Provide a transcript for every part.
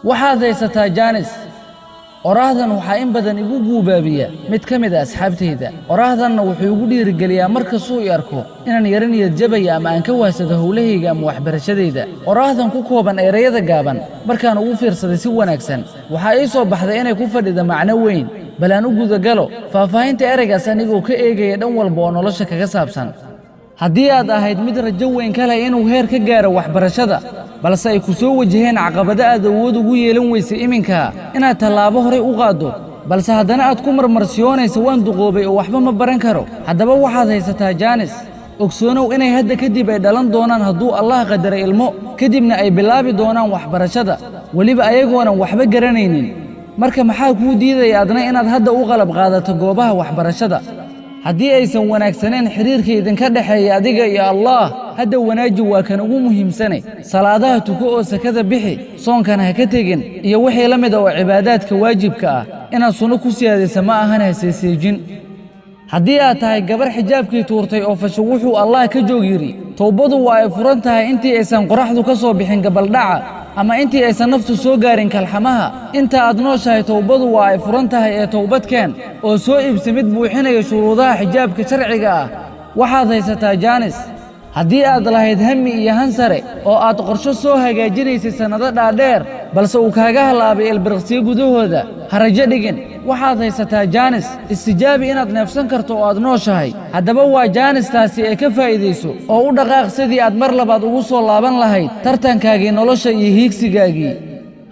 waxaad haysataa jaanis oraahdan waxaa in badan igu guubaabiya mid ka mid ah asxaabtayda oraahdanna wuxuu igu dhiirigeliyaa markastuu i arko inaan yara niyad jabaya ama aan ka waahsado howlahayga ama waxbarashadayda oraahdan ku kooban erayada gaaban markaan ugu fiirsaday si wanaagsan waxaa ii soo baxday inay ku fadhida macno weyn bal aan u gudagalo faahfaahinta eraygaas anigoo ka eegaya dhan walba oo nolosha kaga saabsan haddii aad ahayd mid rajo weyn ka leh inuu heer ka gaaro waxbarashada balse ay ku soo wajaheen caqabado aad awood ugu yeelan weysay iminka inaad tallaabo horay u qaaddo balse haddana aad ku marmarsiyoonaysa waan duqoobay oo waxba ma baran karo haddaba waxaad haysataa jaanis ogsoonow inay hadda kadib ay dhalan doonaan hadduu allah qadaray ilmo kadibna ay bilaabi doonaan waxbarashada weliba ayagoonan waxba garanaynin marka maxaa kuu diidaya adna inaad hadda u qalab qaadato goobaha waxbarashada haddii aysan wanaagsaneen xiriirka idinka dhexeeya adiga iyo allah hadda wanaaji waa kan ugu muhiimsane salaadaha tuko oo sakada bixi soonkana ha ka tegin iyo wixii la mid ah oo cibaadaadka waajibka ah inaad sunno ku siyaadaysa ma ahan hayseeseejin haddii aad tahay gabar xijaabkii tuurtay oo fasho wuxuu allah ka joog yidhi towbadu waa ay furan tahay intii aysan qoraxdu ka soo bixin gabaldhaca ama intii aysan naftu soo gaarin kalxamaha inta aad nooshahay towbadu waa ay furan tahay ee towbadkeen oo soo iibsa mid buuxinaya shuruudaha xijaabka sharciga ah waxaad haysataa jaanis haddii aad lahayd hami iyo hansare oo aad qorsho soo hagaajinaysay sannado dhaadheer balse uu kaaga halaabay ilbiriqsiyo gudahooda ha rajo dhigin waxaad haysataa jaanis istijaabi inaad neefsan karto oo aad nooshahay haddaba waa jaanistaasi ee ka faa'iidayso oo u dhaqaaq sidii aad mar labaad ugu soo laaban lahayd tartankaagii nolosha iyo hiigsigaagii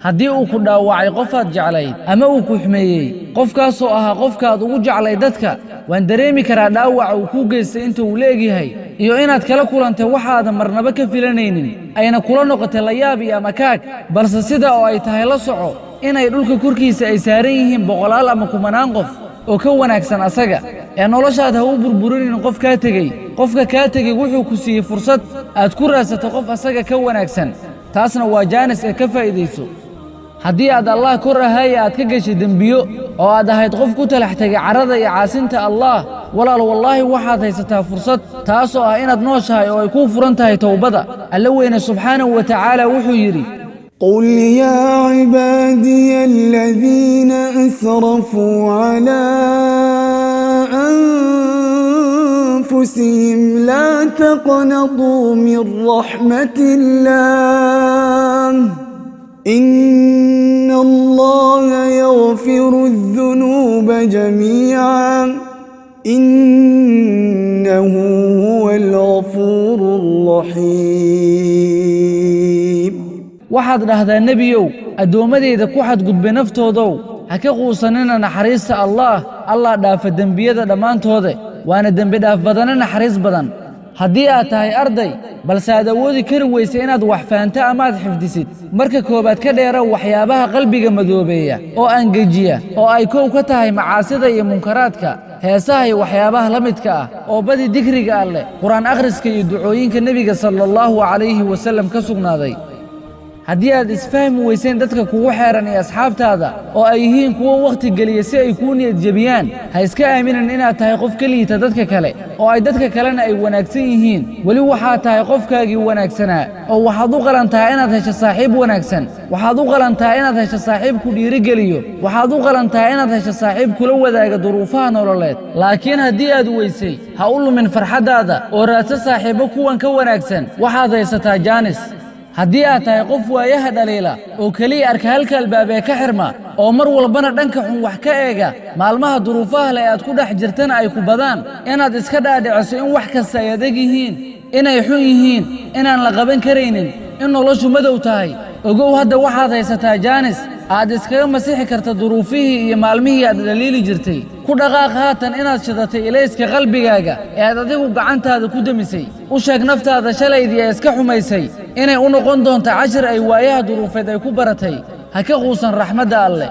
haddii uu ku dhaawacay qofaad jeclayd ama uu ku xumeeyey qofkaasoo ahaa qofkaad ugu jeclay dadka waan dareemi karaa dhaawaca uu kuu geystay inta uu leegyahay iyo inaad kala kulantay waxaadan marnaba ka filanaynin ayna kula noqotay layaab iyo amakaag balse sida oo ay tahay la soco inay dhulka korkiisa ay saaran yihiin boqolaal ama kumanaan qof oo ka wanaagsan asaga ee noloshaad ha u burburinin qof kaa tegey qofka kaa tegey wuxuu ku siiyey fursad aad ku raadsato qof asaga ka wanaagsan taasna waa jaanis ee ka faa'iidayso haddii aad allah kor ahaaya aad ka gashay dembiyo oo aad ahayd qof ku talax tegay carrada iyo caasinta allah walaal wallaahi waxaad haysataa fursad taasoo ah inaad nooshahay oo ay kuu furan tahay towbada alla weyne subxaanahu wa tacaala wuxuu yidhi قل يا عبادي الذين أسرفوا على أنفسهم لا تقنطوا من رحمة الله إن الله يغفر الذنوب جميعا إنه هو الغفور الرحيم waxaad dhahdaa nebiyow addoommadayda ku xadgudbay naftoodow ha ka quusanina naxariista allah dhaafa dembiyada dhammaantooda waana dembi dhaaf badana naxariis badan haddii aad tahay arday balse aad awoodi kari weysa inaad wax fahanto ama aad xifdisid marka koowaad ka dheerow waxyaabaha qalbiga madoobeeya oo angejiya oo ay kow ka tahay macaasida iyo munkaraadka heesaha iyo waxyaabaha la midka ah oo badi dikriga alleh qur'aan akhriska iyo ducooyinka nebiga sala allahu calayhi wasallam ka sugnaaday haddii aad isfahmi weyseen dadka kugu xeeran iyo asxaabtaada oo ay yihiin kuwo wakhti geliya si ay kuu niyad jebiyaan ha iska aaminin inaad tahay qof ka liita dadka kale oo ay dadka kalena ay wanaagsan yihiin weli waxaad tahay qofkaagii wanaagsanaa oo waxaad u qalantahay inaad hesho saaxiib wanaagsan waxaad u qalantahay inaad hesho saaxiib ku dhiirigeliyo waxaad u qalantahay inaad hesho saaxiib kula wadaaga duruufaha nololeed laakiin haddii aad weysay ha u lumin farxaddaada oo raadso saaxiibbo kuwan ka wanaagsan waxaad haysataa jaanis haddii aad tahay qof waayaha dhaliila oo keliya arka halka albaab ee ka xirma oo mar walbana dhanka xun wax ka eega maalmaha duruufaha leh aad ku dhex jirtana ay ku badaan inaad iska dhaadhiciso in wax kasta ay adag yihiin inay xun yihiin inaan la qaban karaynin in noloshu madow tahay ogow hadda waxaad haysataa jaanis aad iskaga masixi karta duruufihii iyo maalmihii aad dhaliili jirtay ku dhaqaaq haatan inaad shidatay ilayska qalbigaaga ee aad adigu gacantaada ku demisay u sheeg naftaada shalaydii ee iska xumaysay inay u noqon doonto cashir ay waayaha duruufeed ay ku baratay ha ka quusan raxmadda alleh